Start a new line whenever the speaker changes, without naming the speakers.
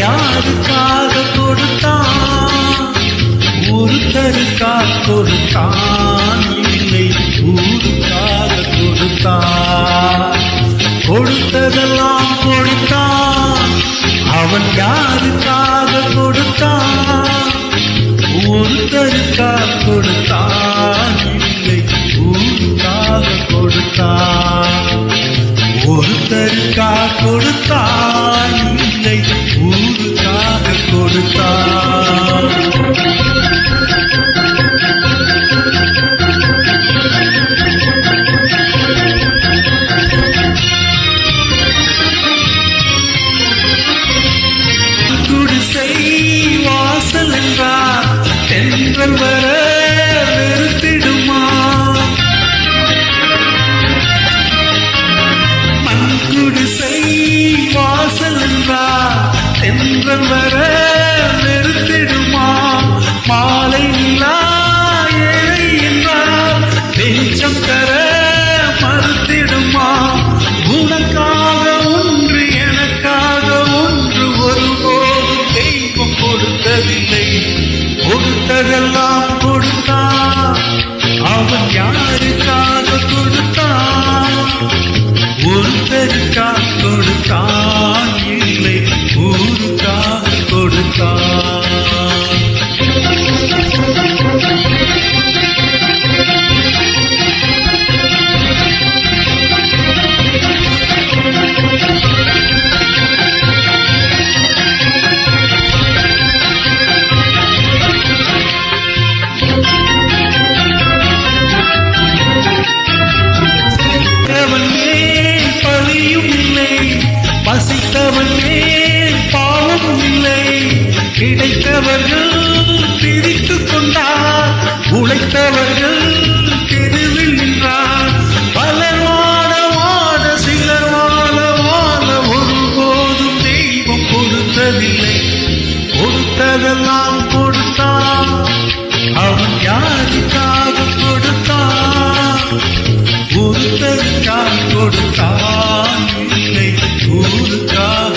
யாருக்காக கொடுத்தான்? ஒருத்தருக்காக கொடுத்தான், இல்லை ஊருக்காக கொடுத்தான். கொடுத்ததெல்லாம் கொடுத்தான். அவன் யாருக்காக கொடுத்தான்? ஒருத்தருக்காக கொடுத்தான், இல்லை ஊருக்காக கொடுத்தான். ஒருத்தருக்காக கொடுத்தான், இல்லை ஊருக்காக கொடுத்தான். குடிசை வாசல் என்றார் தென்றல் வர நிறுத்திடுமா? மண்குடிசை வாசல் என்றார் தென்றல் வர நிறுத்திடுமா? மாலை நிலா ஏழை என்றால் வெளிச்சம் தர மறுத்திடுமா? உனக்காக ஒன்று எனக்காக ஒன்று ஒருபோதும் தெய்வம் கொடுத்ததில்லை. கொடுத்ததெல்லாம் கொடுத்தான். அவன் யாருக்காக கொடுத்தான்? ஒருத்தருக்காக கொடுத்தான், இல்லை ஊருக்காக கொடுத்தான். பசித்தவன் மேல் பாவம் இல்லை. கிடைத்தவர்கள் பிரித்துக் கொண்டார், உழைத்தவர்கள் தெருவில் நின்றார். பலர் வாழ வாழ சிலர் வாழ வாழ ஒருபோதும் தெய்வம் கொடுத்ததில்லை. கொடுத்ததெல்லாம் கொடுத்தான். அவன் யாருக்காக கொடுத்தான்? ஒருத்தருக்காக கொடுத்தான், இல்லை ஊருக்காக